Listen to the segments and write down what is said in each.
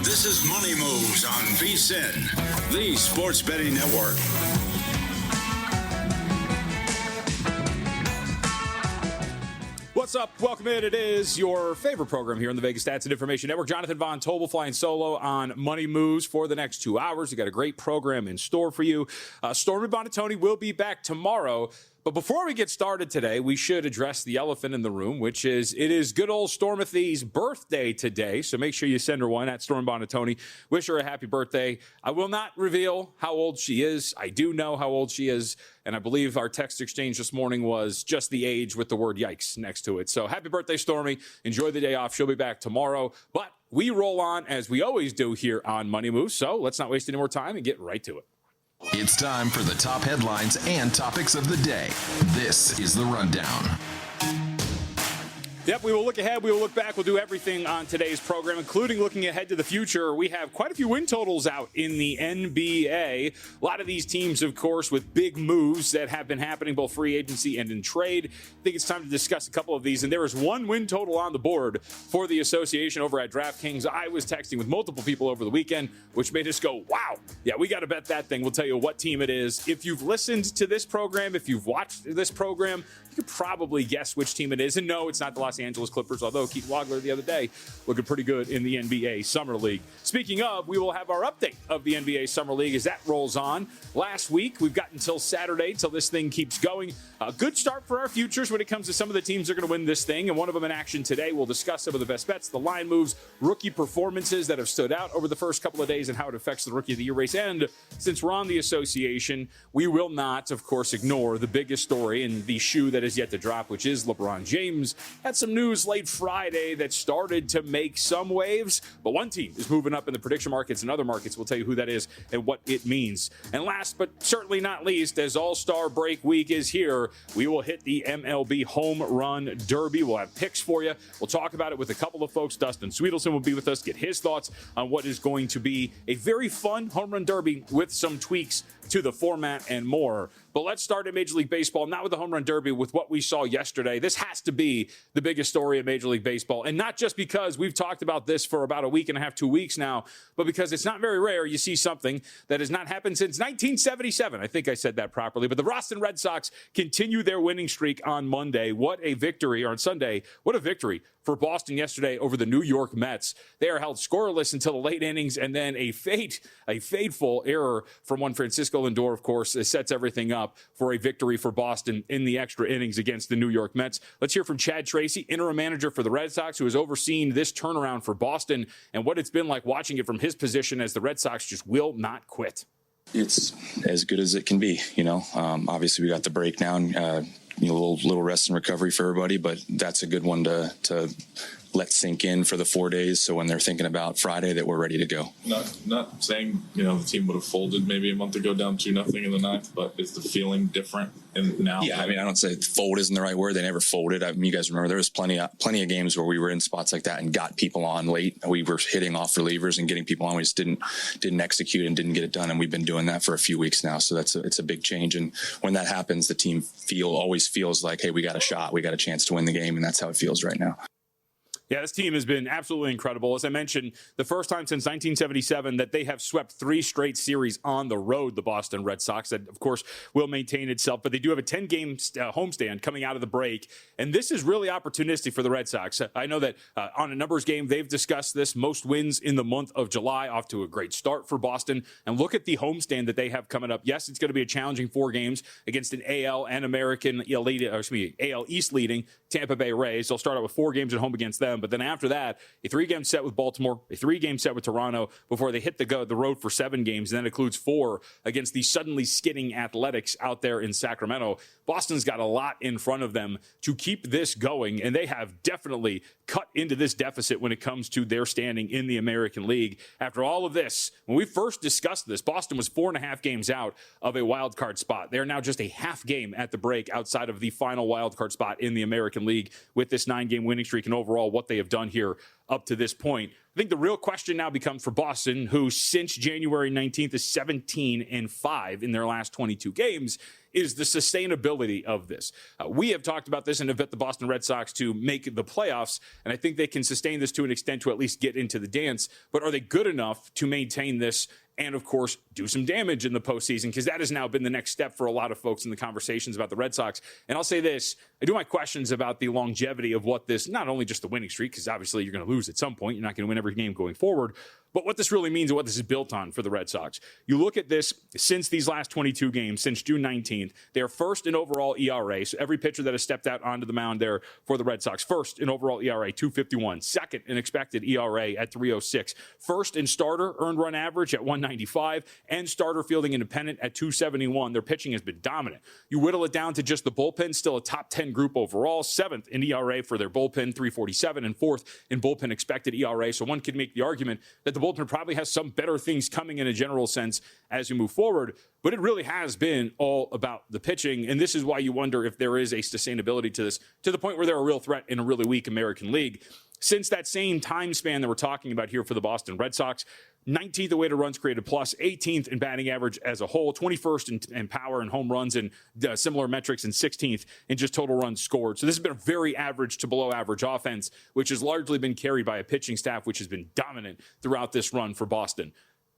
This is Money Moves on VSiN, the sports betting network. What's up? Welcome in. It is your favorite program here on the Vegas Stats and Information Network. Jonathan Von Tobel flying solo on Money Moves for the next 2 hours. We got a great program in store for you. Stormy Buonantony will be back tomorrow. But before we get started today, we should address the elephant in the room, which is it is good old Stormathy's birthday today. So make sure you send her one at Stormy Buonantony. Wish her a happy birthday. I will not reveal how old she is. I do know how old she is. And I believe our text exchange this morning was just the age with the word yikes next to it. So happy birthday, Stormy. Enjoy the day off. She'll be back tomorrow. But we roll on as we always do here on Money Moves. So let's not waste any more time and get right to it. It's time for the top headlines and topics of the day. This is The Rundown. Yep, we will look ahead, we will look back, we'll do everything on today's program, including looking ahead to the future. We have quite a few win totals out in the NBA. A lot of these teams, of course, with big moves that have been happening, both free agency and in trade. I think it's time to discuss a couple of these, and there is one win total on the board for the association over at DraftKings. I was texting with multiple people over the weekend, which made us go, wow, yeah, we got to bet that thing. We'll tell you what team it is. If you've listened to this program, if you've watched this program, you could probably guess which team it is. And no, it's not the Los Angeles Clippers, although Keith Wagler the other day looking pretty good in the NBA Summer League. Speaking of, we will have our update of the NBA Summer League as that rolls on. Last week, we've got until Saturday till this thing keeps going. A good start for our futures when it comes to some of the teams that are going to win this thing, and one of them in action today. We'll discuss some of the best bets, the line moves, rookie performances that have stood out over the first couple of days and how it affects the Rookie of the Year race. And since we're on the association, we will not, of course, ignore the biggest story and the shoe that is yet to drop, which is Lebron James. Had some news late Friday that started to make some waves, but one team is moving up in the prediction markets and other markets. We'll tell you who that is and what it means. And last but certainly not least, as All-Star break week is here, we will hit the MLB Home Run Derby. We'll have picks for you. We'll talk about it with a couple of folks. Dustin Swedelson will be with us, get his thoughts on what is going to be a very fun Home Run Derby with some tweaks to the format and more. But let's start at Major League Baseball, not with the Home Run Derby, with what we saw yesterday. This has to be the biggest story of Major League Baseball. And not just because we've talked about this for about a week and a half, 2 weeks now, but because it's not very rare you see something that has not happened since 1977. I think I said that properly. But the Boston Red Sox continue their winning streak on Monday. What a victory, or on Sunday, what a victory for Boston yesterday over the New York Mets. They are held scoreless until the late innings, and then a fateful error from one Francisco Lindor, of course, sets everything up for a victory for Boston in the extra innings against the New York Mets. Let's hear from Chad Tracy, interim manager for the Red Sox, who has overseen this turnaround for Boston, and what it's been like watching it from his position as the Red Sox just will not quit. It's as good as it can be, Obviously, we got the breakdown, a little rest and recovery for everybody, but that's a good one to let sink in for the 4 days. So when they're thinking about Friday, that we're ready to go. Not saying, the team would have folded maybe a month ago down 2-0 in the ninth, but is the feeling different now? Yeah, I don't say fold isn't the right word. They never folded. You guys remember there was plenty of games where we were in spots like that and got people on late. We were hitting off relievers and getting people on. We just didn't execute and didn't get it done. And we've been doing that for a few weeks now. So it's a big change. And when that happens, the team always feels like, hey, we got a shot. We got a chance to win the game. And that's how it feels right now. Yeah, this team has been absolutely incredible. As I mentioned, the first time since 1977 that they have swept 3 straight series on the road, the Boston Red Sox, that, of course, will maintain itself. But they do have a 10-game homestand coming out of the break. And this is really opportunistic for the Red Sox. I know that on a numbers game, they've discussed this. Most wins in the month of July, off to a great start for Boston. And look at the homestand that they have coming up. Yes, it's going to be a challenging 4 games against an AL and AL East leading Tampa Bay Rays. They'll start out with 4 games at home against them. But then after that, a 3-game set with Baltimore, a 3-game set with Toronto before they hit the road for 7 games. And that includes 4 against the suddenly skidding Athletics out there in Sacramento. Boston's got a lot in front of them to keep this going, and they have definitely cut into this deficit when it comes to their standing in the American League. After all of this, when we first discussed this, Boston was 4.5 games out of a wild card spot. They are now just a half game at the break outside of the final wild card spot in the American League with this 9-game winning streak and overall what they have done here up to this point. I think the real question now becomes for Boston, who since January 19th is 17-5 in their last 22 games, is the sustainability of this. We have talked about this and have bet the Boston Red Sox to make the playoffs, and I think they can sustain this to an extent to at least get into the dance. But are they good enough to maintain this and, of course, do some damage in the postseason? Because that has now been the next step for a lot of folks in the conversations about the Red Sox. And I'll say this, I do my questions about the longevity of what this, not only just the winning streak, because obviously you're going to lose at some point. You're not going to win every game going forward. But what this really means and what this is built on for the Red Sox. You look at this since these last 22 games, since June 19th, they are first in overall ERA. So every pitcher that has stepped out onto the mound there for the Red Sox, first in overall ERA, 2.51. Second in expected ERA at 3.06. First in starter earned run average at 1.95. And starter fielding independent at 2.71. Their pitching has been dominant. You whittle it down to just the bullpen, still a top 10 group overall. Seventh in ERA for their bullpen, 3.47. And fourth in bullpen expected ERA. So one could make the argument that the bullpen probably has some better things coming in a general sense as you move forward, but it really has been all about the pitching, and this is why you wonder if there is a sustainability to this, to the point where they're a real threat in a really weak American League. Since that same time span that we're talking about here for the Boston Red Sox, 19th in weighted runs created plus, 18th in batting average as a whole, 21st in power and home runs and similar metrics, and 16th in just total runs scored. So this has been a very average to below average offense, which has largely been carried by a pitching staff which has been dominant throughout this run for Boston.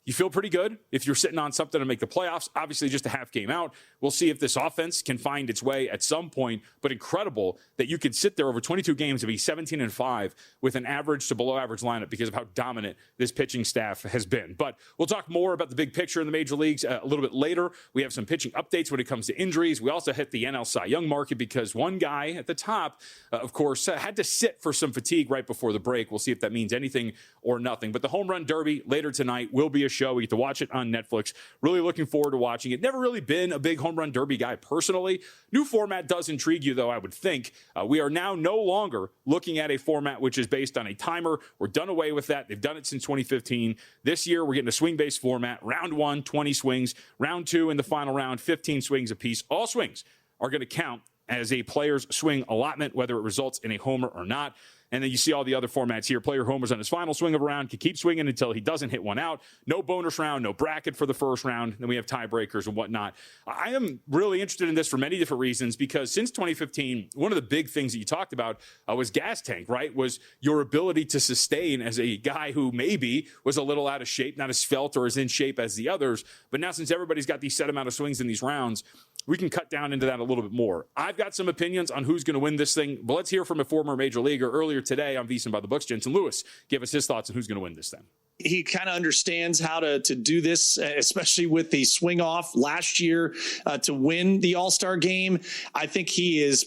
You feel pretty good if you're sitting on something to make the playoffs. Obviously, just a half game out. We'll see if this offense can find its way at some point, but incredible that you could sit there over 22 games and be 17-5 with an average to below average lineup because of how dominant this pitching staff has been. But we'll talk more about the big picture in the major leagues a little bit later. We have some pitching updates when it comes to injuries. We also hit the NL Cy Young market because one guy at the top, of course, had to sit for some fatigue right before the break. We'll see if that means anything or nothing. But the Home Run Derby later tonight will be a show. We get to watch it on Netflix. Really looking forward to watching it. Never really been a big Home Run Derby guy personally. New format does intrigue you, though, I would think. We are now no longer looking at a format which is based on a timer. We're done away with that. They've done it since 2015. This year, we're getting a swing-based format. Round 1, 20 swings. Round 2, in the final round, 15 swings apiece. All swings are going to count as a player's swing allotment, whether it results in a homer or not. And then you see all the other formats here. Player homers on his final swing of a round, can keep swinging until he doesn't hit one out. No bonus round, no bracket for the first round. Then we have tiebreakers and whatnot. I am really interested in this for many different reasons because since 2015, one of the big things that you talked about was gas tank, right? Was your ability to sustain as a guy who maybe was a little out of shape, not as svelte or as in shape as the others. But now since everybody's got these set amount of swings in these rounds, we can cut down into that a little bit more. I've got some opinions on who's going to win this thing, but let's hear from a former major leaguer earlier today on VSiN by the Books. Jensen Lewis gave us his thoughts on who's going to win this thing. He kind of understands how to do this, especially with the swing off last year to win the All-Star game. I think he is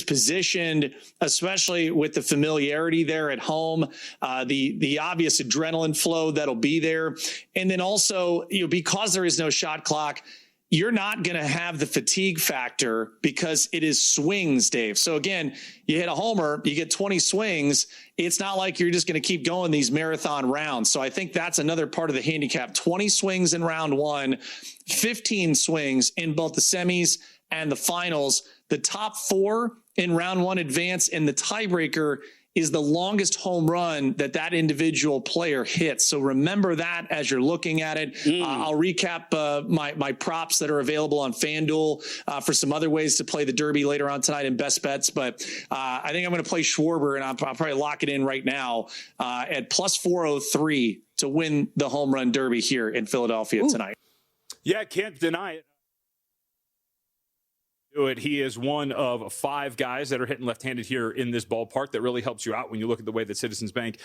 positioned, especially with the familiarity there at home, the obvious adrenaline flow that'll be there. And then also, because there is no shot clock, you're not going to have the fatigue factor because it is swings, Dave. So again, you hit a homer, you get 20 swings. It's not like you're just going to keep going these marathon rounds. So I think that's another part of the handicap. 20 swings in round 1, 15 swings in both the semis and the finals. The top 4 in round 1 advance, and the tiebreaker is the longest home run that individual player hits. So remember that as you're looking at it. I'll recap my props that are available on FanDuel for some other ways to play the Derby later on tonight in best bets. But I think I'm going to play Schwarber, and I'll probably lock it in right now at plus 403 to win the Home Run Derby here in Philadelphia tonight. Yeah, can't deny it. He is one of 5 guys that are hitting left-handed here in this ballpark. That really helps you out when you look at the way that Citizens Bank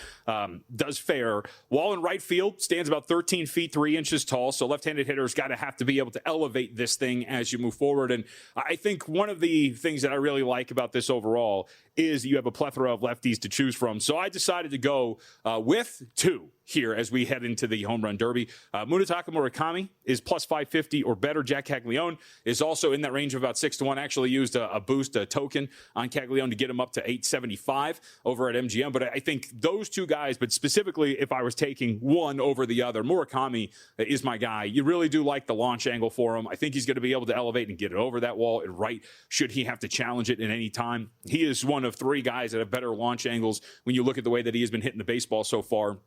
does fare. Wall in right field stands about 13 feet 3 inches tall, so left-handed hitters got to have to be able to elevate this thing as you move forward. And I think one of the things that I really like about this overall is you have a plethora of lefties to choose from. So I decided to go with 2 here as we head into the Home Run Derby. Munetaka Murakami is plus 550 or better. Jack Caglione is also in that range of about 6-1. Actually used a boost, a token on Caglione to get him up to 875 over at MGM. But I think those 2 guys, but specifically if I was taking one over the other, Murakami is my guy. You really do like the launch angle for him. I think he's going to be able to elevate and get it over that wall and right should he have to challenge it at any time. He is one of 3 guys that have better launch angles when you look at the way that he has been hitting the baseball so far.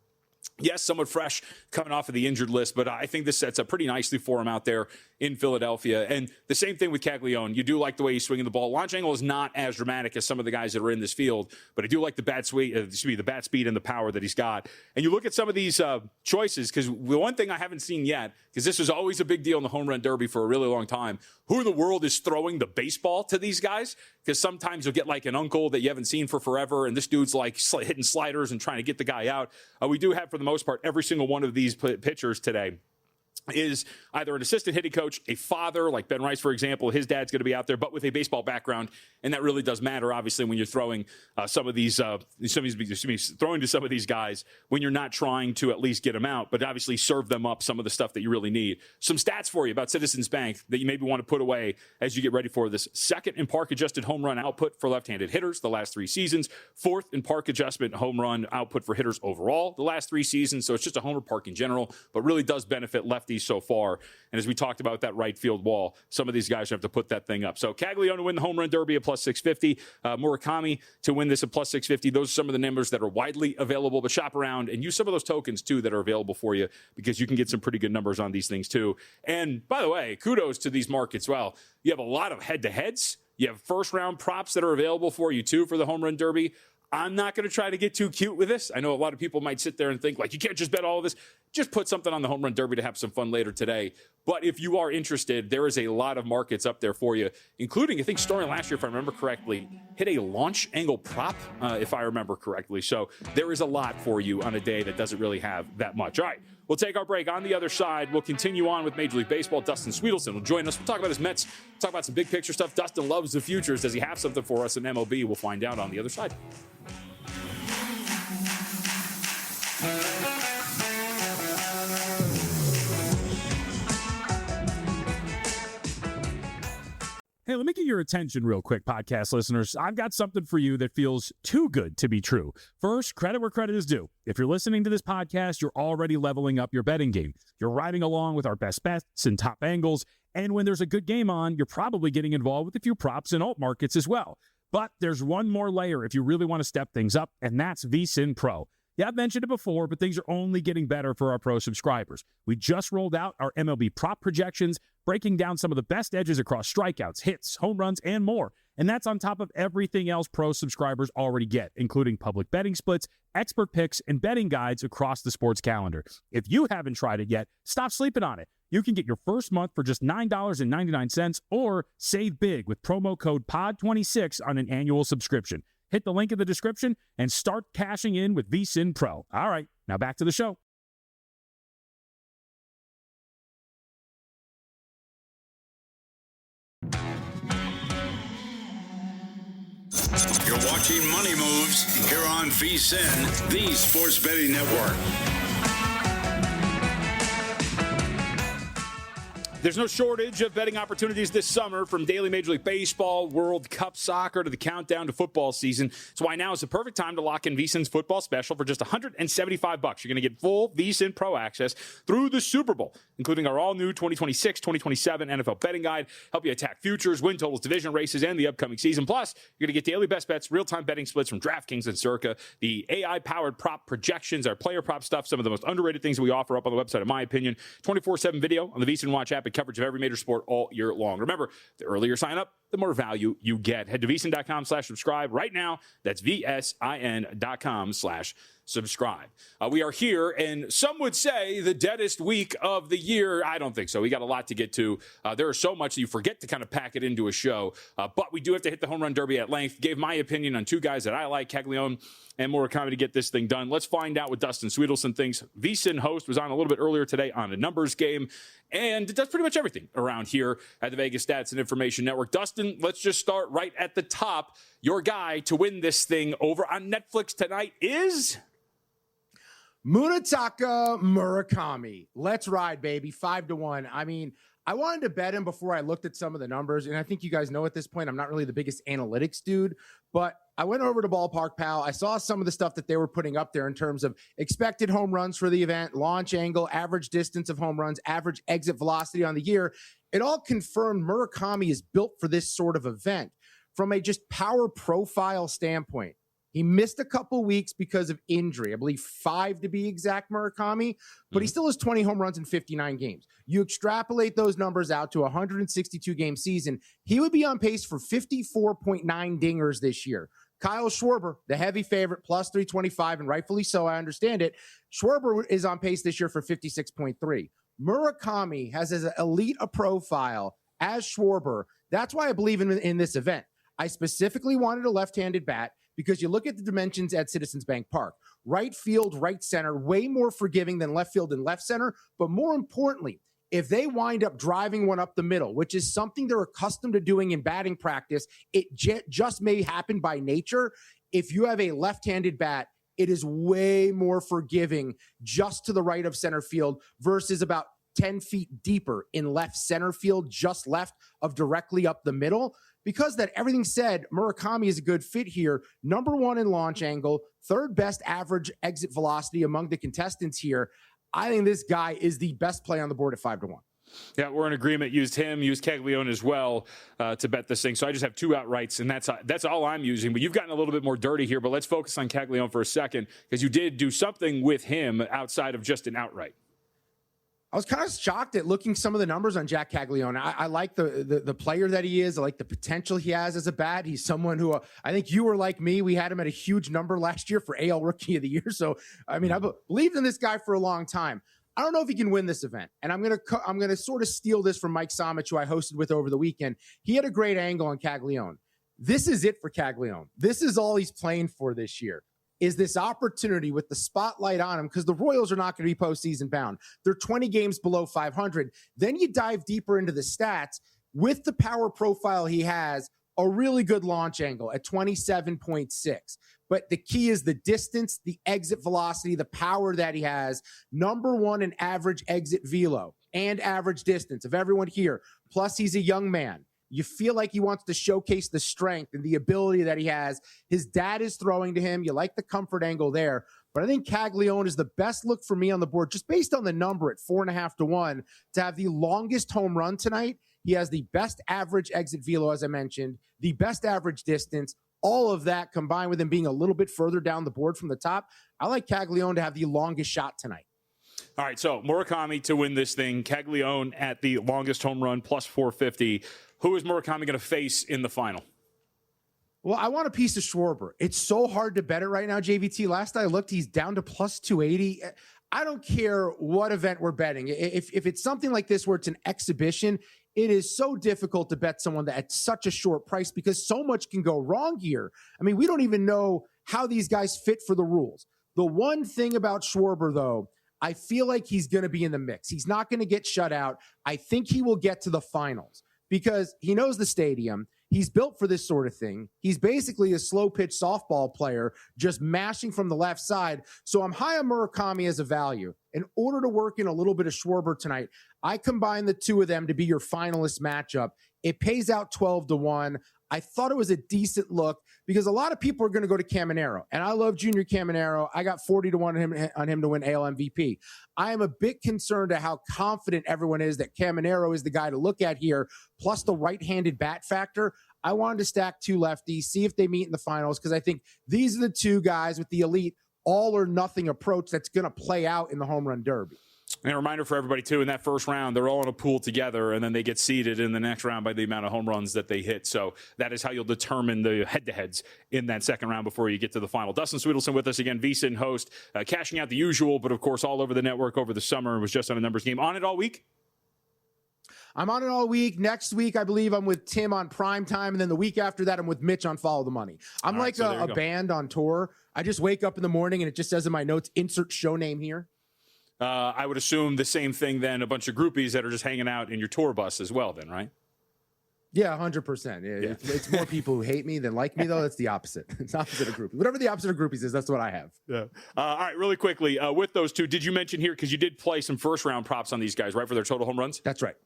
Yes, somewhat fresh coming off of the injured list, but I think this sets up pretty nicely for him out there in Philadelphia. And the same thing with Caglione. You do like the way he's swinging the ball. Launch angle is not as dramatic as some of the guys that are in this field, but I do like the bat speed and the power that he's got. And you look at some of these choices, because the one thing I haven't seen yet, because this was always a big deal in the home run derby for a really long time, who in the world is throwing the baseball to these guys? Because sometimes you'll get like an uncle that you haven't seen for forever, and this dude's like hitting sliders and trying to get the guy out. We do have, for the most part, every single one of these pitchers today is either an assistant hitting coach, a father, like Ben Rice, for example. His dad's going to be out there, but with a baseball background, and that really does matter, obviously, when you're throwing throwing to some of these guys when you're not trying to at least get them out, but obviously serve them up some of the stuff that you really need. Some stats for you about Citizens Bank that you maybe want to put away as you get ready for this. Second in park-adjusted home run output for left-handed hitters the last 3 seasons. Fourth in park-adjustment home run output for hitters overall the last 3 seasons. So it's just a homer park in general, but really does benefit lefties so far. And as we talked about that right field wall, some of these guys have to put that thing up. So Caglione to win the home run derby at plus 650. Murakami to win this at plus 650. Those are some of the numbers that are widely available, but shop around and use some of those tokens too that are available for you, because you can get some pretty good numbers on these things too. And by the way, kudos to these markets. Well, you have a lot of head-to-heads. You have first round props that are available for you too for the home run derby. I'm not going to try to get too cute with this. I know a lot of people might sit there and think, like, you can't just bet all of this. Just put something on the home run derby to have some fun later today. But if you are interested, there is a lot of markets up there for you, including, I think, Story last year, if I remember correctly, hit a launch angle prop, if I remember correctly. So there is a lot for you on a day that doesn't really have that much. All right, we'll take our break. On the other side, we'll continue on with Major League Baseball. Dustin Swedelson will join us. We'll talk about his Mets, talk about some big picture stuff. Dustin loves the futures. Does he have something for us in MLB? We'll find out on the other side. Hey, let me get your attention real quick, podcast listeners. I've got something for you that feels too good to be true. First, credit where credit is due. If you're listening to this podcast, you're already leveling up your betting game. You're riding along with our best bets and top angles. And when there's a good game on, you're probably getting involved with a few props and alt markets as well. But there's one more layer if you really want to step things up, and that's VSiN Pro. Yeah, I've mentioned it before, but things are only getting better for our pro subscribers. We just rolled out our MLB prop projections, breaking down some of the best edges across strikeouts, hits, home runs, and more. And that's on top of everything else pro subscribers already get, including public betting splits, expert picks, and betting guides across the sports calendar. If you haven't tried it yet, stop sleeping on it. You can get your first month for just $9.99 or save big with promo code POD26 on an annual subscription. Hit the link in the description and start cashing in with VSiN Pro. All right, now back to the show. You're watching Money Moves here on VSiN, the Sports Betting Network. There's no shortage of betting opportunities this summer, from daily Major League Baseball, World Cup soccer, to the countdown to football season. That's why now is the perfect time to lock in VSiN's football special for just $175. You're going to get full VSiN Pro access through the Super Bowl, including our all-new 2026-2027 NFL betting guide, help you attack futures, win totals, division races, and the upcoming season. Plus, you're going to get daily best bets, real-time betting splits from DraftKings and Circa, the AI-powered prop projections, our player prop stuff, some of the most underrated things that we offer up on the website, in my opinion, 24/7 video on the VSiN Watch app, and coverage of every major sport all year long. Remember, the earlier you sign up, the more value you get. Head to VSiN.com/subscribe right now. That's VSIN.com/subscribe. We are here, and some would say the deadest week of the year. I don't think so. We got a lot to get to. There is so much that you forget to kind of pack it into a show, but we do have to hit the home run derby at length. Gave my opinion on two guys that I like, Caglione and Murakami, to get this thing done. Let's find out what Dustin Swedelson thinks. VSiN host was on a little bit earlier today on a numbers game, and it does pretty much everything around here at the Vegas Stats and Information Network. Dustin, let's just start right at the top. Your guy to win this thing over on Netflix tonight is Munetaka Murakami. Let's ride, baby. 5-1. I mean, I wanted to bet him before I looked at some of the numbers, and I think you guys know at this point I'm not really the biggest analytics dude, but I went over to Ballpark Pal. I saw some of the stuff that they were putting up there in terms of expected home runs for the event, launch angle, average distance of home runs, average exit velocity on the year. It all confirmed Murakami is built for this sort of event. From a just power profile standpoint, He missed a couple weeks because of injury. I believe 5 to be exact, Murakami, but he still has 20 home runs in 59 games. You extrapolate those numbers out to a 162-game season, he would be on pace for 54.9 dingers this year. Kyle Schwarber, the heavy favorite, plus 325, and rightfully so, I understand it. Schwarber is on pace this year for 56.3. Murakami has as elite a profile as Schwarber. That's why I believe in this event. I specifically wanted a left-handed bat because you look at the dimensions at Citizens Bank Park. Right field, right center, way more forgiving than left field and left center. But more importantly, if they wind up driving one up the middle, which is something they're accustomed to doing in batting practice, it just may happen by nature. If you have a left-handed bat, it is way more forgiving just to the right of center field versus about 10 feet deeper in left center field, just left of directly up the middle. Because that everything said, Murakami is a good fit here. Number 1 in launch angle, 3rd best average exit velocity among the contestants here. I think this guy is the best play on the board at 5-1. Yeah, we're in agreement. Used him, used Caglione as well to bet this thing. So I just have 2 outrights, and that's all I'm using. But you've gotten a little bit more dirty here. But let's focus on Caglione for a second because you did do something with him outside of just an outright. I was kind of shocked at looking some of the numbers on Jack Caglione. I like the player that he is. I like the potential he has as a bat. He's someone who I think you were like me. We had him at a huge number last year for AL Rookie of the Year. So, I mean, I believed in this guy for a long time. I don't know if he can win this event. And I'm gonna sort of steal this from Mike Somich, who I hosted with over the weekend. He had a great angle on Caglione. This is it for Caglione. This is all he's playing for this year. Is this opportunity with the spotlight on him, because the Royals are not going to be postseason bound. They're 20 games below 500. Then you dive deeper into the stats. With the power profile he has, a really good launch angle at 27.6. But the key is the distance, the exit velocity, the power that he has. Number 1 in average exit velo and average distance of everyone here. Plus, he's a young man. You feel like he wants to showcase the strength and the ability that he has. His dad is throwing to him. You like the comfort angle there. But I think Caglione is the best look for me on the board, just based on the number at 4.5-1 to have the longest home run tonight. He has the best average exit velo, as I mentioned, the best average distance, all of that combined with him being a little bit further down the board from the top. I like Caglione to have the longest shot tonight. All right, so Murakami to win this thing, Caglione at the longest home run, plus 450. Who is Murakami going to face in the final? Well, I want a piece of Schwarber. It's so hard to bet it right now, JVT. Last I looked, he's down to plus 280. I don't care what event we're betting. If it's something like this where it's an exhibition, it is so difficult to bet someone that at such a short price because so much can go wrong here. I mean, we don't even know how these guys fit for the rules. The one thing about Schwarber, though, I feel like he's going to be in the mix. He's not going to get shut out. I think he will get to the finals because he knows the stadium. He's built for this sort of thing. He's basically a slow pitch softball player, just mashing from the left side. So I'm high on Murakami as a value. In order to work in a little bit of Schwarber tonight, I combine the two of them to be your finalist matchup. It pays out 12-1. I thought it was a decent look because a lot of people are going to go to Caminero, and I love Junior Caminero. I got 40-1 on him to win AL MVP. I am a bit concerned at how confident everyone is that Caminero is the guy to look at here, plus the right-handed bat factor. I wanted to stack 2 lefties, see if they meet in the finals, because I think these are the 2 guys with the elite all-or-nothing approach that's going to play out in the Home Run Derby. And a reminder for everybody, too, in that first round, they're all in a pool together, and then they get seeded in the next round by the amount of home runs that they hit. So that is how you'll determine the head-to-heads in that second round before you get to the final. Dustin Swedelson with us again, VSiN host, cashing out the usual, but, of course, all over the network over the summer and was just on a numbers game. On it all week? I'm on it all week. Next week, I believe I'm with Tim on Prime Time, and then the week after that, I'm with Mitch on Follow the Money. I'm all like a band on tour. I just wake up in the morning, and it just says in my notes, insert show name here. I would assume the same thing then, a bunch of groupies that are just hanging out in your tour bus as well then, right? Yeah, 100%. Yeah. It's more people who hate me than like me, though. It's the opposite. It's opposite of groupies. Whatever the opposite of groupies is, that's what I have. Yeah. All right, really quickly, with those 2, did you mention here, because you did play some first-round props on these guys, right, for their total home runs? That's right.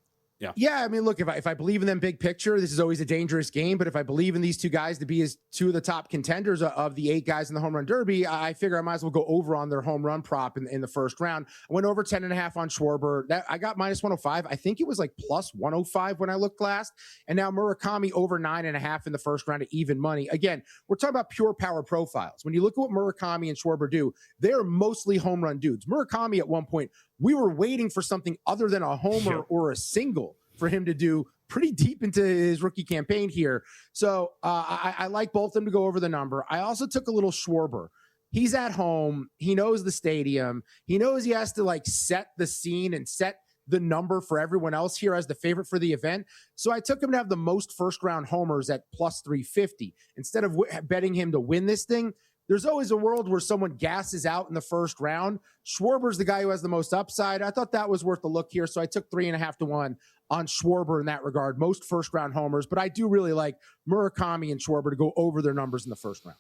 Yeah, I mean, look, if I believe in them big picture, this is always a dangerous game. But if I believe in these two guys to be as two of the top contenders of the 8 guys in the home run derby, I figure I might as well go over on their home run prop in the first round. I went over 10.5 on Schwarber. That I got minus 105. I think it was like plus 105 when I looked last. And now Murakami over 9.5 in the first round at even money. Again, we're talking about pure power profiles. When you look at what Murakami and Schwarber do, they're mostly home run dudes. Murakami at one point, we were waiting for something other than a homer or a single for him to do pretty deep into his rookie campaign here. So I like both of them to go over the number. I also took a little Schwarber. He's at home. He knows the stadium. He knows he has to like set the scene and set the number for everyone else here as the favorite for the event. So I took him to have the most first round homers at plus 350 instead of betting him to win this thing. There's always a world where someone gasses out in the first round. Schwarber's the guy who has the most upside. I thought that was worth a look here. So I took 3.5 to 1 on Schwarber in that regard. Most first round homers, but I do really like Murakami and Schwarber to go over their numbers in the first round.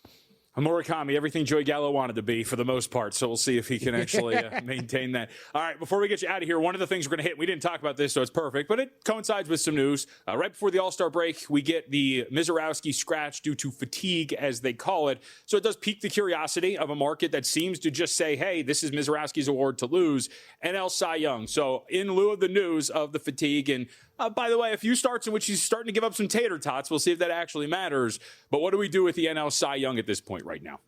Murakami, everything Joey Gallo wanted to be for the most part. So we'll see if he can actually maintain that. All right, before we get you out of here, one of the things we're going to hit, we didn't talk about this, so it's perfect, but it coincides with some news. Right before the All-Star break, we get the Mizorowski scratch due to fatigue, as they call it. So it does pique the curiosity of a market that seems to just say, hey, this is Mizorowski's award to lose, NL Cy Young. So in lieu of the news of the fatigue, and by the way, a few starts in which he's starting to give up some tater tots. We'll see if that actually matters. But what do we do with the NL Cy Young at this point right now?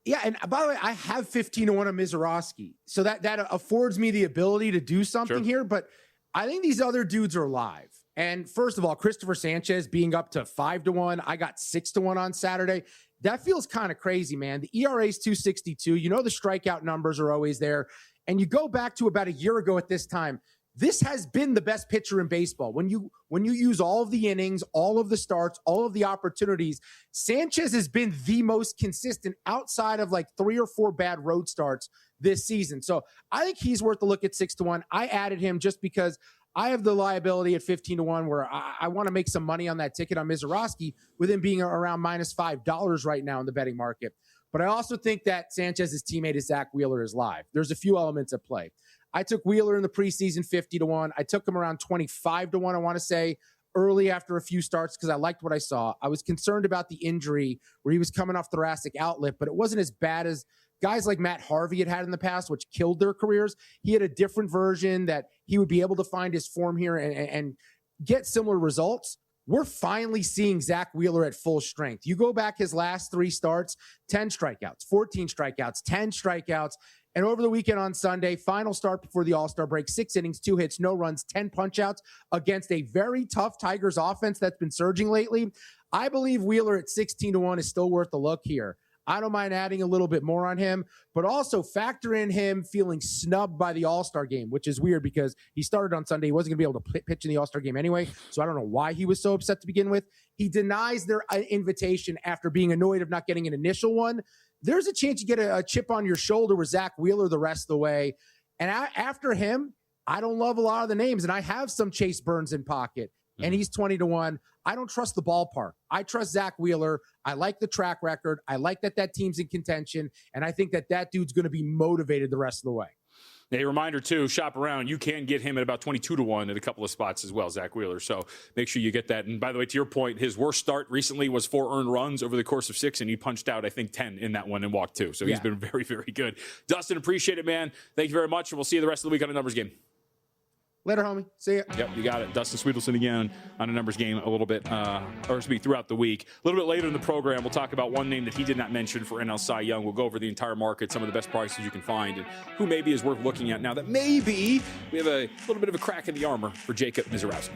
Yeah, and by the way, I have 15 to 1 on Mizorowski. So that affords me the ability to do something here. But I think these other dudes are live. And first of all, Christopher Sanchez being up to 5 to 1. I got 6 to 1 on Saturday. That feels kind of crazy, man. The ERA is 2.62. You know the strikeout numbers are always there. And you go back to about a year ago at this time, this has been the best pitcher in baseball. When you use all of the innings, all of the starts, all of the opportunities, Sanchez has been the most consistent outside of like 3 or 4 bad road starts this season. So I think he's worth a look at 6 to 1. I added him just because I have the liability at 15 to 1 where I want to make some money on that ticket on Mizorowski with him being around minus $5 right now in the betting market. But I also think that Sanchez's teammate Zach Wheeler is live. There's a few elements at play. I took Wheeler in the preseason 50 to 1. I took him around 25 to 1, I want to say, early after a few starts because I liked what I saw. I was concerned about the injury where he was coming off thoracic outlet, but it wasn't as bad as guys like Matt Harvey had in the past, which killed their careers. He had a different version that he would be able to find his form here and get similar results. We're finally seeing Zach Wheeler at full strength. You go back his last 3 starts, 10 strikeouts, 14 strikeouts, 10 strikeouts. And over the weekend on Sunday, final start before the All-Star break, 6 innings, 2 hits, no runs, 10 punch-outs against a very tough Tigers offense that's been surging lately. I believe Wheeler at 16 to 1 is still worth a look here. I don't mind adding a little bit more on him, but also factor in him feeling snubbed by the All-Star game, which is weird because he started on Sunday. He wasn't going to be able to pitch in the All-Star game anyway, so I don't know why he was so upset to begin with. He denies their invitation after being annoyed of not getting an initial one. There's a chance you get a chip on your shoulder with Zach Wheeler the rest of the way. And after him, I don't love a lot of the names, and I have some Chase Burns in pocket, and he's 20 to 1. I don't trust the ballpark. I trust Zach Wheeler. I like the track record. I like that team's in contention, and I think that dude's going to be motivated the rest of the way. A reminder, too, shop around. You can get him at about 22 to 1 at a couple of spots as well, Zach Wheeler. So make sure you get that. And by the way, to your point, his worst start recently was 4 earned runs over the course of 6, and he punched out, I think, 10 in that one and walked 2. So he's been very, very good. Dustin, appreciate it, man. Thank you very much, and we'll see you the rest of the week on a numbers game. Later, homie. See ya. Yep, you got it. Dustin Swedelson again on a numbers game a little bit, throughout the week. A little bit later in the program, we'll talk about one name that he did not mention for NL Cy Young. We'll go over the entire market, some of the best prices you can find, and who maybe is worth looking at now that maybe we have a little bit of a crack in the armor for Jacob Mizorowski.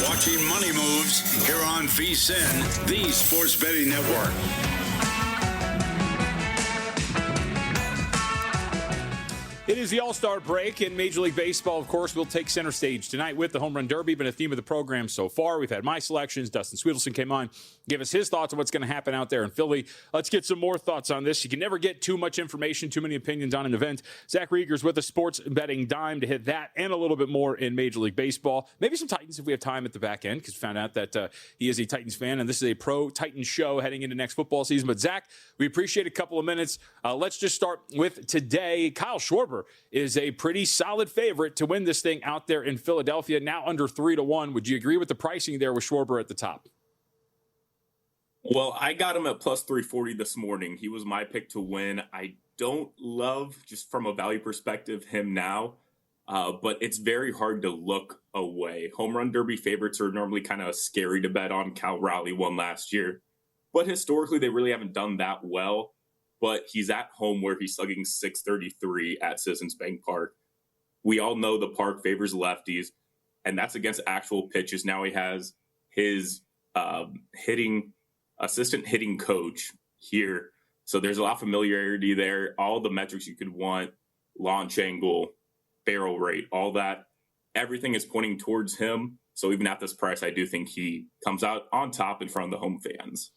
Watching Money Moves here on VSiN, the Sports Betting Network. It is the All-Star break, and Major League Baseball, of course, will take center stage tonight with the Home Run Derby. Been a theme of the program so far. We've had my selections. Dustin Swedelson came on, gave us his thoughts on what's going to happen out there in Philly. Let's get some more thoughts on this. You can never get too much information, too many opinions on an event. Zach Reger's with a sports betting dime to hit that and a little bit more in Major League Baseball. Maybe some Titans if we have time at the back end, because we found out that he is a Titans fan, and this is a pro-Titans show heading into next football season. But, Zach, we appreciate a couple of minutes. Let's just start with today. Kyle Schwarber is a pretty solid favorite to win this thing out there in Philadelphia, now under 3-1. Would you agree with the pricing there with Schwarber at the top? Well, I got him at plus 340 this morning. He was my pick to win. I don't love, just from a value perspective, him now, but it's very hard to look away. Home Run Derby favorites are normally kind of scary to bet on. Cal Raleigh won last year, but historically they really haven't done that well. But he's at home where he's slugging .633 at Citizens Bank Park. We all know the park favors lefties, and that's against actual pitches. Now he has his assistant hitting coach here. So there's a lot of familiarity there. All the metrics you could want, launch angle, barrel rate, all that, everything is pointing towards him. So even at this price, I do think he comes out on top in front of the home fans.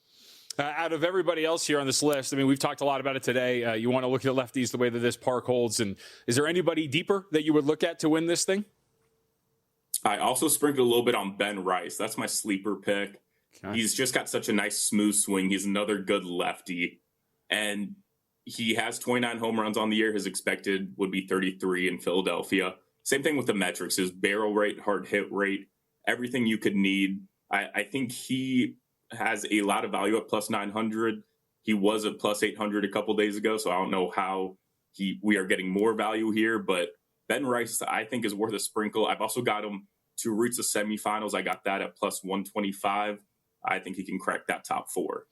Out of everybody else here on this list, I mean, we've talked a lot about it today. You want to look at lefties the way that this park holds. And is there anybody deeper that you would look at to win this thing? I also sprinkled a little bit on Ben Rice. That's my sleeper pick. Okay. He's just got such a nice smooth swing. He's another good lefty. And he has 29 home runs on the year. His expected would be 33 in Philadelphia. Same thing with the metrics. His barrel rate, hard hit rate, everything you could need. I think he has a lot of value at plus 900. He was at plus 800 a couple days ago, so I don't know how we are getting more value here, but Ben Rice, I think, is worth a sprinkle. I've also got him to reach the semifinals. I got that at plus 125. I think he can crack that top four.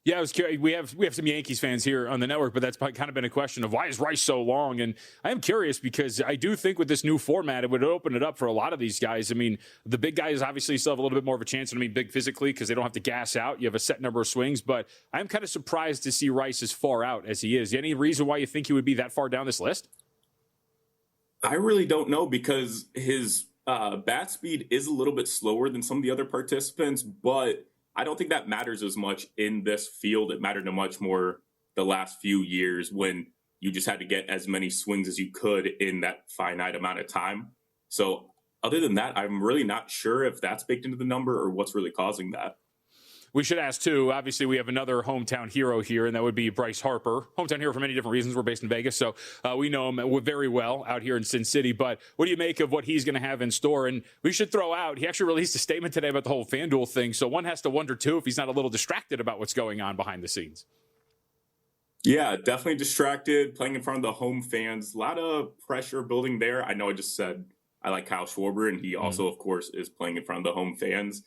Yeah, I was curious. We have some Yankees fans here on the network, but that's kind of been a question of why is Rice so long? And I am curious because I do think with this new format, it would open it up for a lot of these guys. I mean, the big guys obviously still have a little bit more of a chance. I mean, big physically because they don't have to gas out. You have a set number of swings, but I'm kind of surprised to see Rice as far out as he is. Any reason why you think he would be that far down this list? I really don't know because his bat speed is a little bit slower than some of the other participants, but I don't think that matters as much in this field. It mattered much more the last few years when you just had to get as many swings as you could in that finite amount of time. So other than that, I'm really not sure if that's baked into the number or what's really causing that. We should ask, too, obviously we have another hometown hero here, and that would be Bryce Harper. Hometown hero for many different reasons. We're based in Vegas, so we know him very well out here in Sin City. But what do you make of what he's going to have in store? And we should throw out, he actually released a statement today about the whole FanDuel thing, so one has to wonder, too, if he's not a little distracted about what's going on behind the scenes. Yeah, definitely distracted, playing in front of the home fans. A lot of pressure building there. I know I just said I like Kyle Schwarber, and he also, of course, is playing in front of the home fans.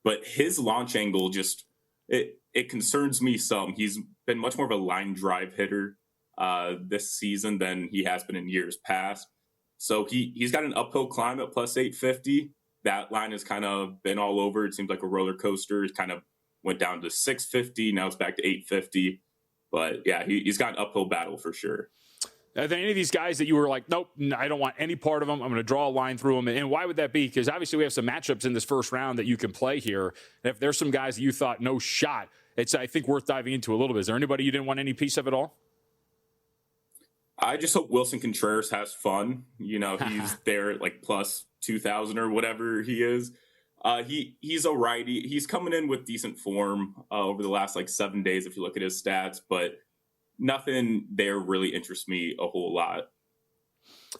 But his launch angle just, it concerns me some. He's been much more of a line drive hitter this season than he has been in years past. So he's got an uphill climb at plus 850. That line has kind of been all over. It seems like a roller coaster. It kind of went down to 650. Now it's back to 850. But yeah, he's got an uphill battle for sure. Are there any of these guys that you were like, nope, I don't want any part of them. I'm going to draw a line through them. And why would that be? Because obviously we have some matchups in this first round that you can play here. And if there's some guys that you thought no shot, it's, I think, worth diving into a little bit. Is there anybody you didn't want any piece of at all? I just hope Wilson Contreras has fun. You know, he's there at like plus 2,000 or whatever he is. He's a righty. He's coming in with decent form over the last like 7 days if you look at his stats, but nothing there really interests me a whole lot.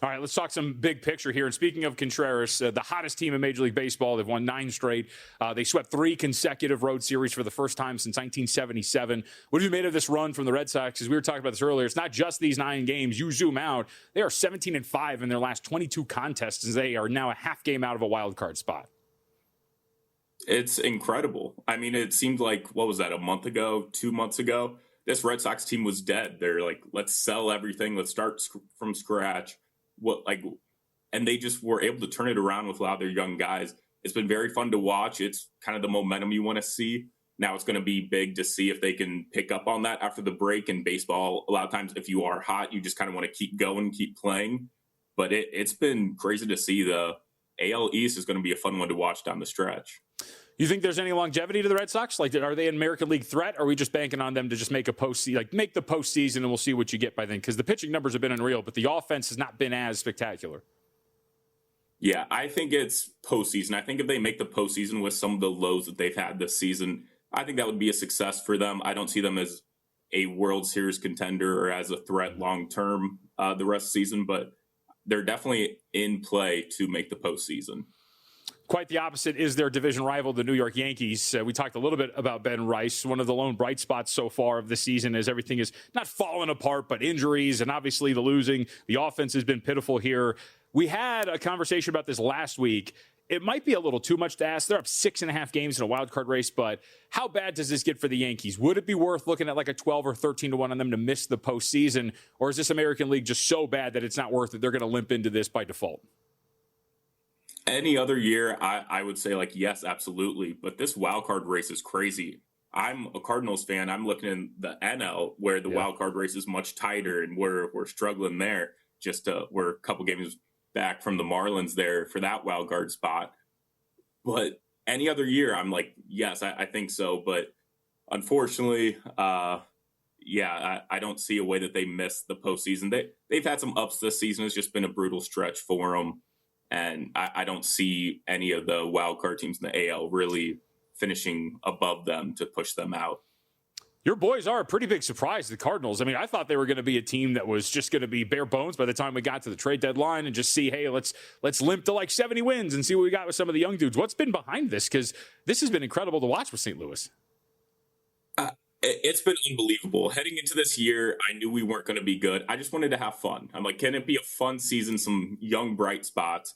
All right, let's talk some big picture here. And speaking of Contreras, the hottest team in Major League Baseball, they've won 9 straight. They swept 3 consecutive road series for the first time since 1977. What have you made of this run from the Red Sox? Because we were talking about this earlier. It's not just these 9 games. You zoom out, they are 17-5 in their last 22 contests, and they are now a half game out of a wild card spot. It's incredible. I mean, it seemed like, what was that, a month ago, 2 months ago? This Red Sox team was dead. They're like, let's sell everything. Let's start from scratch. And they just were able to turn it around with a lot of their young guys. It's been very fun to watch. It's kind of the momentum you want to see. Now it's going to be big to see if they can pick up on that after the break. In baseball, a lot of times if you are hot, you just kind of want to keep going, keep playing. But it's been crazy to see. The AL East is going to be a fun one to watch down the stretch. You think there's any longevity to the Red Sox? Like, are they an American League threat? Or are we just banking on them to just make the postseason, and we'll see what you get by then? Because the pitching numbers have been unreal, but the offense has not been as spectacular. Yeah, I think it's postseason. I think if they make the postseason with some of the lows that they've had this season, I think that would be a success for them. I don't see them as a World Series contender or as a threat long term the rest of the season, but they're definitely in play to make the postseason. Quite the opposite is their division rival, the New York Yankees. We talked a little bit about Ben Rice. One of the lone bright spots so far of the season is everything is not falling apart, but injuries and obviously the losing. The offense has been pitiful here. We had a conversation about this last week. It might be a little too much to ask. They're up 6.5 games in a wild card race, but how bad does this get for the Yankees? Would it be worth looking at like a 12 or 13-1 on them to miss the postseason? Or is this American League just so bad that it's not worth it? They're going to limp into this by default. Any other year, I would say, like, yes, absolutely. But this wild card race is crazy. I'm a Cardinals fan. I'm looking in the NL where the wild card race is much tighter, and we're struggling there. We're a couple games back from the Marlins there for that wild card spot. But any other year, I'm like, yes, I think so. But unfortunately, I don't see a way that they miss the postseason. They've had some ups this season. It's just been a brutal stretch for them. And I don't see any of the wild card teams in the AL really finishing above them to push them out. Your boys are a pretty big surprise, the Cardinals. I mean, I thought they were going to be a team that was just going to be bare bones by the time we got to the trade deadline and just see, hey, let's limp to like 70 wins and see what we got with some of the young dudes. What's been behind this? Because this has been incredible to watch with St. Louis. It's been unbelievable. Heading into this year, I knew we weren't going to be good. I just wanted to have fun. I'm like, can it be a fun season, some young, bright spots?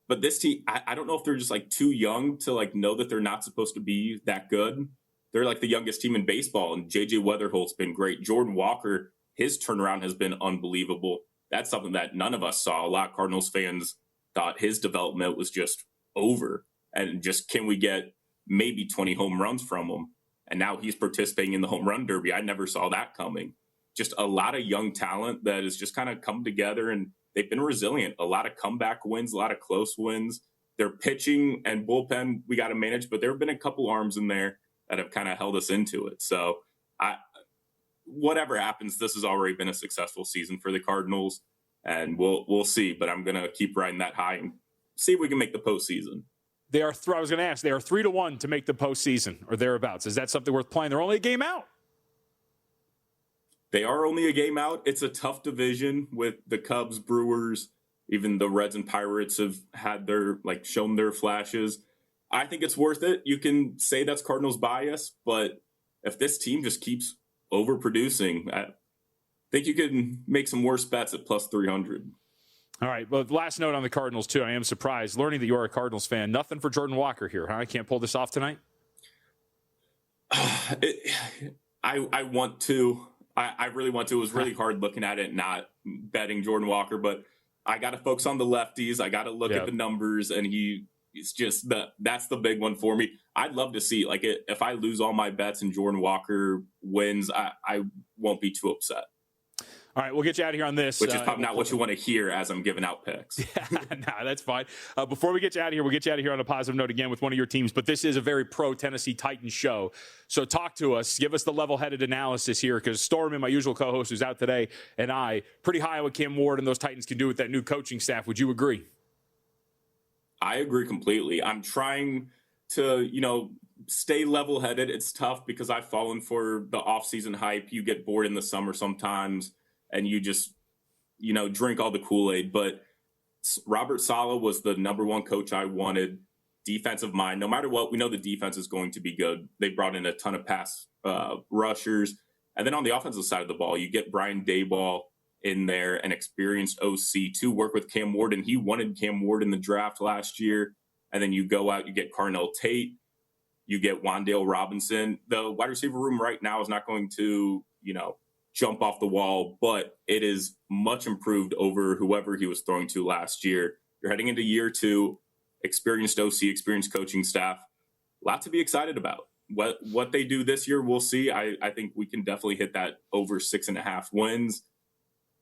But this team, I don't know if they're just like too young to like know that they're not supposed to be that good. They're like the youngest team in baseball, and J.J. Weatherholt's been great. Jordan Walker, his turnaround has been unbelievable. That's something that none of us saw. A lot of Cardinals fans thought his development was just over, and just can we get maybe 20 home runs from him? And now he's participating in the Home Run Derby. I never saw that coming. Just a lot of young talent that has just kind of come together, and they've been resilient. A lot of comeback wins, a lot of close wins. Their pitching and bullpen, we got to manage, but there have been a couple arms in there that have kind of held us into it. So whatever happens, this has already been a successful season for the Cardinals, and we'll see. But I'm going to keep riding that high and see if we can make the postseason. I was going to ask, they are 3-1 to make the postseason or thereabouts. Is that something worth playing? They're only a game out. They are only a game out. It's a tough division with the Cubs, Brewers, even the Reds and Pirates have had shown their flashes. I think it's worth it. You can say that's Cardinals bias, but if this team just keeps overproducing, I think you can make some worse bets at plus 300. All right. Well, last note on the Cardinals, too. I am surprised learning that you're a Cardinals fan. Nothing for Jordan Walker here, huh? I can't pull this off tonight? I want to. I really want to. It was really hard looking at it, not betting Jordan Walker, but I got to focus on the lefties. I got to look at the numbers, and it's just that's the big one for me. I'd love to see, like, if I lose all my bets and Jordan Walker wins, I won't be too upset. All right, we'll get you out of here on this. Which is probably not what you want to hear as I'm giving out picks. Nah, that's fine. Before we get you out of here, we'll get you out of here on a positive note again with one of your teams. But this is a very pro-Tennessee Titans show. So talk to us. Give us the level-headed analysis here, because Storm, and my usual co-host who's out today, and I, pretty high on what Cam Ward and those Titans can do with that new coaching staff. Would you agree? I agree completely. I'm trying to, stay level-headed. It's tough because I've fallen for the off-season hype. You get bored in the summer sometimes, and you just, drink all the Kool-Aid. But Robert Saleh was the number one coach I wanted. Defensive mind. No matter what, we know the defense is going to be good. They brought in a ton of pass rushers. And then on the offensive side of the ball, you get Brian Daboll in there, an experienced OC, to work with Cam Ward. And he wanted Cam Ward in the draft last year. And then you go out, you get Carnell Tate, you get Wan'Dale Robinson. The wide receiver room right now is not going to, jump off the wall, but it is much improved over whoever he was throwing to last year. You're heading into year two, experienced OC, experienced coaching staff. A lot to be excited about. what they do this year, we'll see. I think we can definitely hit that over 6.5 wins,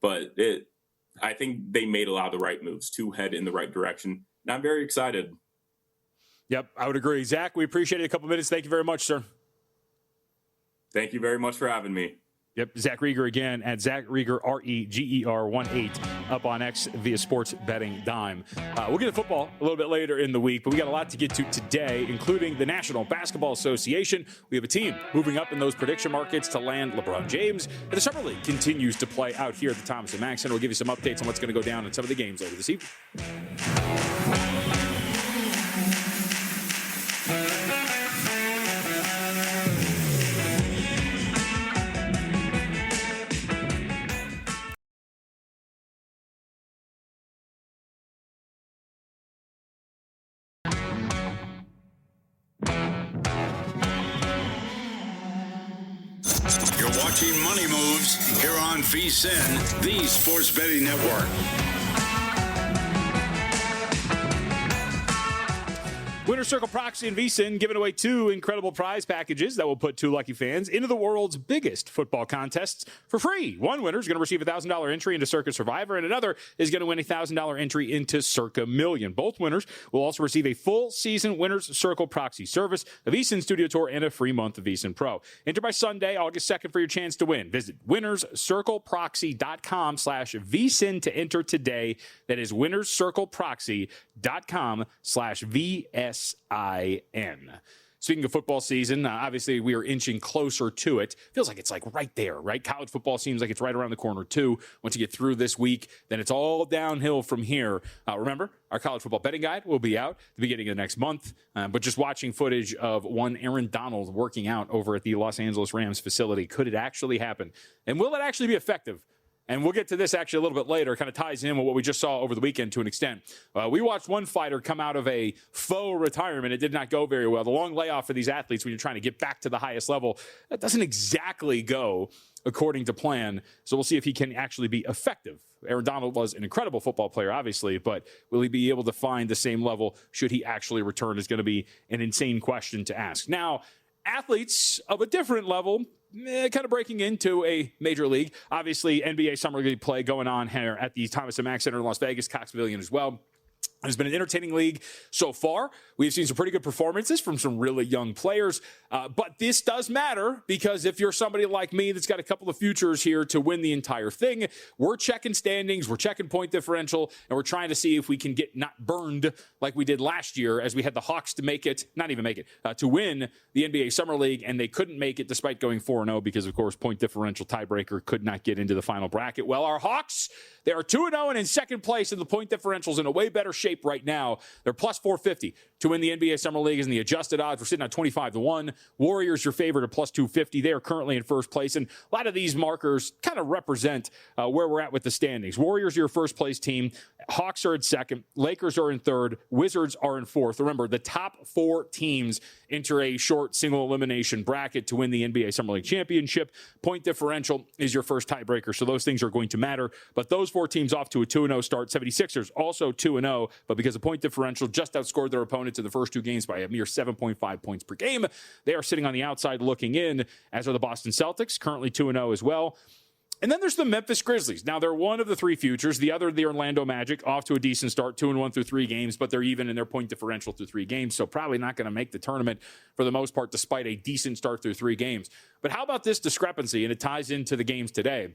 but I think they made a lot of the right moves to head in the right direction. And I'm very excited. Yep, I would agree. Zach, we appreciate it. A couple minutes. Thank you very much, sir. Thank you very much for having me. Yep, Zach Reger again at Zach Reger, Reger18 up on X via Sports Betting Dime. We'll get to football a little bit later in the week, but we got a lot to get to today, including the National Basketball Association. We have a team moving up in those prediction markets to land LeBron James. And the Summer League continues to play out here at the Thomas & Mack Center. We'll give you some updates on what's going to go down in some of the games later this evening. You're watching Money Moves here on VSiN, the Sports Betting Network. Winner's Circle Proxy and VSiN giving away 2 incredible prize packages that will put 2 lucky fans into the world's biggest football contests for free. One winner is going to receive a $1,000 entry into Circa Survivor, and another is going to win a $1,000 entry into Circa Million. Both winners will also receive a full season Winner's Circle Proxy service, a VSiN Studio Tour, and a free month of VSiN Pro. Enter by Sunday, August 2nd for your chance to win. Visit winnerscircleproxy.com/VSiN to enter today. That is winnerscircleproxy.com/VSIN. Speaking of football season, obviously we are inching closer to it. Feels like it's like right there, right? College football seems like it's right around the corner too. Once you get through this week, then it's all downhill from here. Remember, our college football betting guide will be out at the beginning of the next month. But just watching footage of one Aaron Donald working out over at the Los Angeles Rams facility, could it actually happen? And will it actually be effective? And we'll get to this actually a little bit later. It kind of ties in with what we just saw over the weekend to an extent. We watched one fighter come out of a faux retirement. It did not go very well. The long layoff for these athletes when you're trying to get back to the highest level, that doesn't exactly go according to plan. So we'll see if he can actually be effective. Aaron Donald was an incredible football player, obviously, but will he be able to find the same level should he actually return is going to be an insane question to ask. Now, athletes of a different level, kind of breaking into a major league. Obviously, NBA Summer League play going on here at the Thomas & Mack Center in Las Vegas, Cox Pavilion as well. It's been an entertaining league so far. We've seen some pretty good performances from some really young players. But this does matter because if you're somebody like me that's got a couple of futures here to win the entire thing, we're checking standings, we're checking point differential, and we're trying to see if we can get not burned like we did last year as we had the Hawks to make it, not even make it, to win the NBA Summer League, and they couldn't make it despite going 4-0 because, of course, point differential tiebreaker could not get into the final bracket. Well, our Hawks, they are 2-0 and in second place, and the point differential's in a way better shape right now. They're plus 450 to win the NBA Summer League, and the adjusted odds, we're sitting at 25-1. Warriors, your favorite, at plus 250. They are currently in first place, and a lot of these markers kind of represent where we're at with the standings. Warriors are your first place team. Hawks are in second. Lakers are in third. Wizards are in fourth. Remember, the top 4 teams enter a short single elimination bracket to win the NBA Summer League championship. Point differential is your first tiebreaker, so those things are going to matter. But those 4 teams off to a 2-0 start. 76ers also 2-0, but because of point differential, just outscored their opponents in the first 2 games by a mere 7.5 points per game. They are sitting on the outside looking in, as are the Boston Celtics, currently 2-0 as well. And then there's the Memphis Grizzlies. Now, they're one of the 3 futures. The other, the Orlando Magic, off to a decent start, 2-1 through 3 games, but they're even in their point differential through 3 games, so probably not going to make the tournament for the most part, despite a decent start through 3 games. But how about this discrepancy? And it ties into the games today.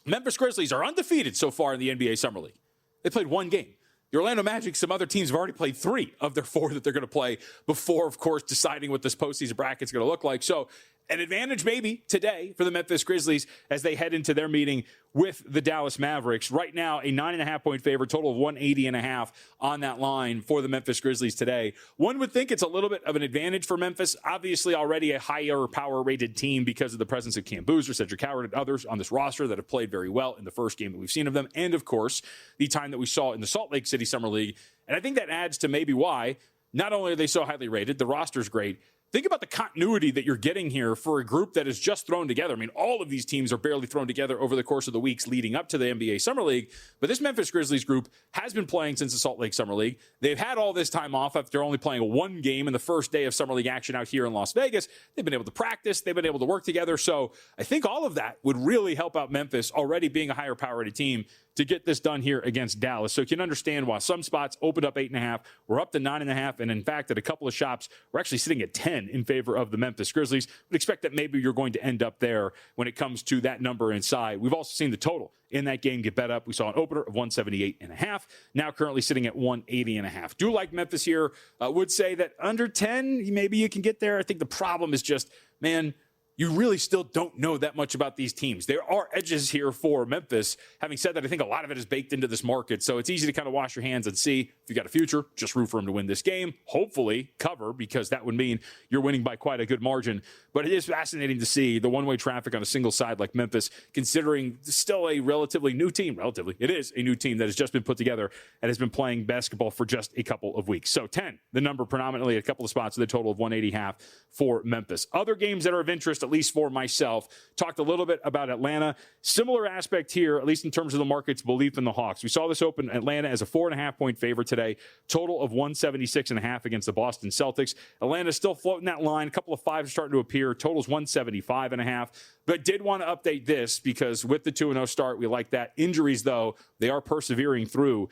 Memphis Grizzlies are undefeated so far in the NBA Summer League. They played 1 game. The Orlando Magic, some other teams have already played 3 of their 4 that they're going to play before, of course, deciding what this postseason bracket's going to look like. So an advantage maybe today for the Memphis Grizzlies as they head into their meeting with the Dallas Mavericks. Right now, a 9.5-point favorite, total of 180.5 on that line for the Memphis Grizzlies today. One would think it's a little bit of an advantage for Memphis. Obviously, already a higher power-rated team because of the presence of Cam Boozer, Cedric Howard, and others on this roster that have played very well in the first game that we've seen of them. And, of course, the time that we saw in the Salt Lake City Summer League. And I think that adds to maybe why not only are they so highly rated, the roster's great, think about the continuity that you're getting here for a group that is just thrown together. I mean, all of these teams are barely thrown together over the course of the weeks leading up to the NBA Summer League. But this Memphis Grizzlies group has been playing since the Salt Lake Summer League. They've had all this time off after only playing one game in the first day of Summer League action out here in Las Vegas. They've been able to practice. They've been able to work together. So I think all of that would really help out Memphis, already being a higher power-rated team, to get this done here against Dallas. So you can understand why some spots opened up 8.5. We're up to 9.5. And in fact, at a couple of shops, we're actually sitting at 10 in favor of the Memphis Grizzlies. Would expect that maybe you're going to end up there when it comes to that number inside. We've also seen the total in that game get bet up. We saw an opener of 178.5. Now currently sitting at 180.5. Do like Memphis here. Would say that under 10, maybe you can get there. I think the problem is just, man, you really still don't know that much about these teams. There are edges here for Memphis. Having said that, I think a lot of it is baked into this market, so it's easy to kind of wash your hands and see if you got a future, just root for them to win this game. Hopefully cover, because that would mean you're winning by quite a good margin. But it is fascinating to see the one-way traffic on a single side like Memphis, considering still a relatively new team. It is a new team that has just been put together and has been playing basketball for just a couple of weeks. So 10, the number predominantly a couple of spots with a total of 180.5 for Memphis. Other games that are of interest, at least for myself, talked a little bit about Atlanta. Similar aspect here, at least in terms of the market's belief in the Hawks. We saw this open Atlanta as a 4.5-point favorite today. Total of 176.5 against the Boston Celtics. Atlanta's still floating that line. A couple of fives starting to appear. Total's 175.5. But did want to update this because with the 2-0 start, we like that. Injuries, though, they are persevering through.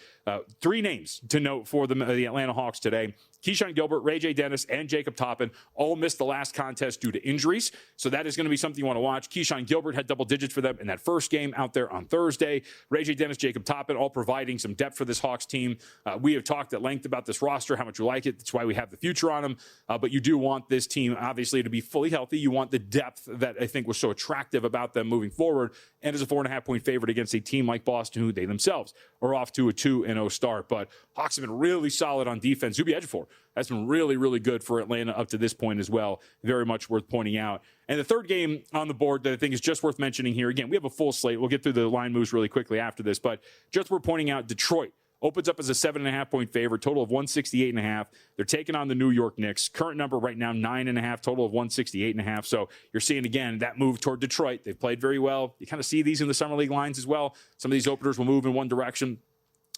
3 names to note for the Atlanta Hawks today. Keyshawn Gilbert, Ray J. Dennis, and Jacob Toppin all missed the last contest due to injuries. So that is going to be something you want to watch. Keyshawn Gilbert had double digits for them in that first game out there on Thursday. Ray J. Dennis, Jacob Toppin, all providing some depth for this Hawks team. We have talked at length about this roster, how much we like it. That's why we have the future on them. But you do want this team, obviously, to be fully healthy. You want the depth that I think was so attractive about them moving forward. And as a 4.5-point favorite against a team like Boston, who they themselves are off to a 2-0 start. But Hawks have been really solid on defense. Zubi Ejiofor has been really, really good for Atlanta up to this point as well. Very much worth pointing out. And the third game on the board that I think is just worth mentioning here. Again, we have a full slate. We'll get through the line moves really quickly after this. But just worth pointing out, Detroit opens up as a 7.5-point favorite, total of 168.5. They're taking on the New York Knicks. Current number right now, 9.5, total of 168.5. So you're seeing, again, that move toward Detroit. They've played very well. You kind of see these in the Summer League lines as well. Some of these openers will move in one direction,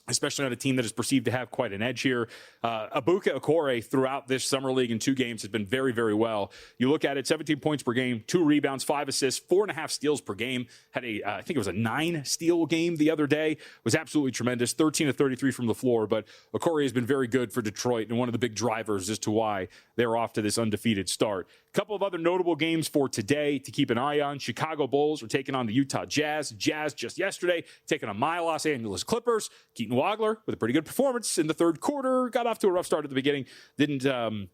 especially on a team that is perceived to have quite an edge here. Ibuka Okore throughout this Summer League in 2 games has been very, very well. You look at it, 17 points per game, 2 rebounds, 5 assists, 4.5 steals per game. Had I think it was a 9-steal game the other day. Was absolutely tremendous. 13 of 33 from the floor, but Okore has been very good for Detroit and one of the big drivers as to why they're off to this undefeated start. A couple of other notable games for today to keep an eye on. Chicago Bulls are taking on the Utah Jazz. Jazz just yesterday taking on my Los Angeles Clippers. Keaton Wagler with a pretty good performance in the third quarter. Got off to a rough start at the beginning. Didn't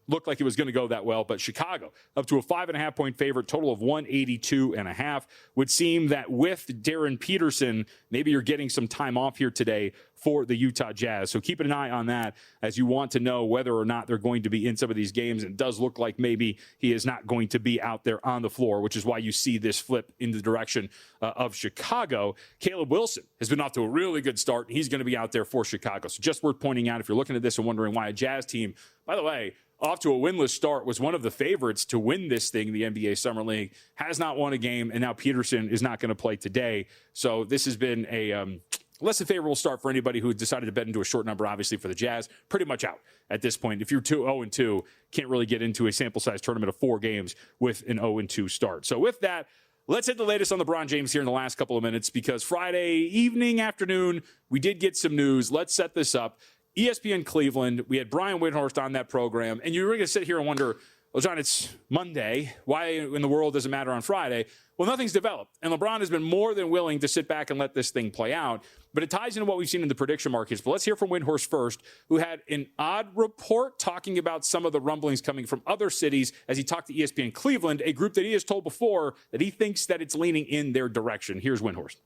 look like it was going to go that well, but Chicago up to a 5.5-point favorite, total of 182.5. Would seem that with Darren Peterson, maybe you're getting some time off here today for the Utah Jazz. So keep an eye on that as you want to know whether or not they're going to be in some of these games. It does look like maybe he is not going to be out there on the floor, which is why you see this flip in the direction of Chicago. Caleb Wilson has been off to a really good start. He's going to be out there for Chicago. So just worth pointing out if you're looking at this and wondering why a Jazz team, by the way, off to a winless start, was one of the favorites to win this thing, the NBA Summer League, has not won a game, and now Peterson is not going to play today. So this has been a less than favorable start for anybody who decided to bet into a short number, obviously, for the Jazz. Pretty much out at this point. If you're 0-2, can't really get into a sample size tournament of 4 games with an 0-2 start. So with that, let's hit the latest on LeBron James here in the last couple of minutes, because Friday evening, afternoon, we did get some news. Let's set this up. ESPN Cleveland, we had Brian Windhorst on that program, and you're going to sit here and wonder, well, John, it's Monday. Why in the world does it matter on Friday? Well, nothing's developed, and LeBron has been more than willing to sit back and let this thing play out, but it ties into what we've seen in the prediction markets. But let's hear from Windhorst first, who had an odd report talking about some of the rumblings coming from other cities as he talked to ESPN Cleveland, a group that he has told before that he thinks that it's leaning in their direction. Here's Windhorst.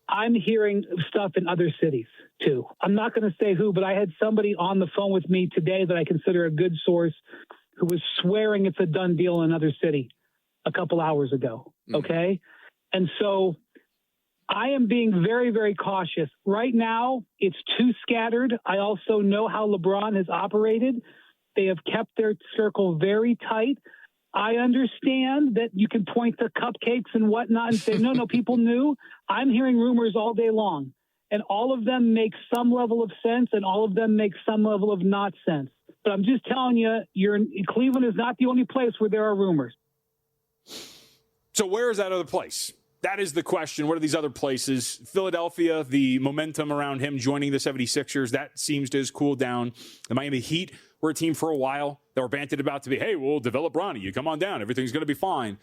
I'm hearing stuff in other cities, too. I'm not going to say who, but I had somebody on the phone with me today that I consider a good source who was swearing it's a done deal in another city a couple hours ago, okay? And so I am being very, very cautious. Right now, it's too scattered. I also know how LeBron has operated. They have kept their circle very tight. I understand that you can point to cupcakes and whatnot and say, no, people knew. I'm hearing rumors all day long, and all of them make some level of sense, and all of them make some level of not sense. But I'm just telling you, Cleveland is not the only place where there are rumors. So where is that other place? That is the question. What are these other places? Philadelphia, the momentum around him joining the 76ers, that seems to have cooled down. The Miami Heat were a team for a while that were banted about to be, hey, we'll develop Bronny. You come on down. Everything's going to be fine.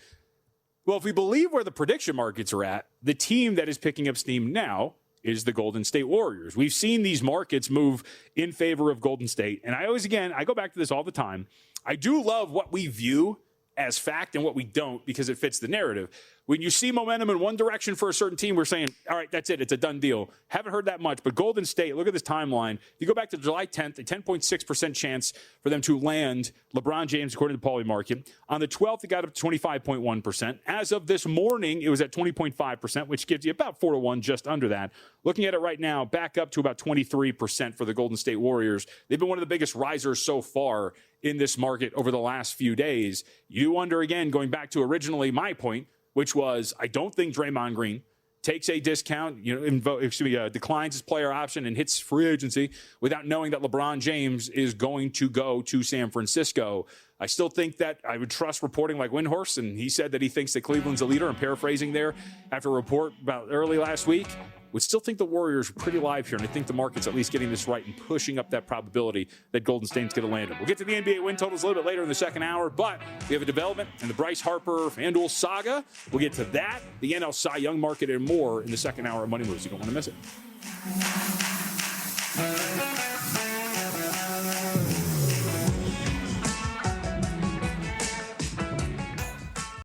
Well, if we believe where the prediction markets are at, the team that is picking up steam now is the Golden State Warriors. We've seen these markets move in favor of Golden State. And I go back to this all the time. I do love what we view as fact and what we don't because it fits the narrative. When you see momentum in one direction for a certain team, we're saying, all right, that's it. It's a done deal. Haven't heard that much, but Golden State, look at this timeline. If you go back to July 10th, a 10.6% chance for them to land LeBron James, according to the Pauly market. On the 12th, it got up to 25.1%. As of this morning, it was at 20.5%, which gives you about 4-1, just under that. Looking at it right now, back up to about 23% for the Golden State Warriors. They've been one of the biggest risers so far in this market over the last few days. You wonder, again, going back to originally my point, which was I don't think Draymond Green takes a discount, declines his player option and hits free agency without knowing that LeBron James is going to go to San Francisco. I still think that I would trust reporting like Windhorst, and he said that he thinks that Cleveland's a leader. I'm paraphrasing there after a report about early last week. Would still think the Warriors are pretty live here, and I think the market's at least getting this right and pushing up that probability that Golden State's going to land it. We'll get to the NBA win totals a little bit later in the second hour, but we have a development in the Bryce Harper FanDuel saga. We'll get to that, the NL Cy Young market, and more in the second hour of Money Moves. You don't want to miss it.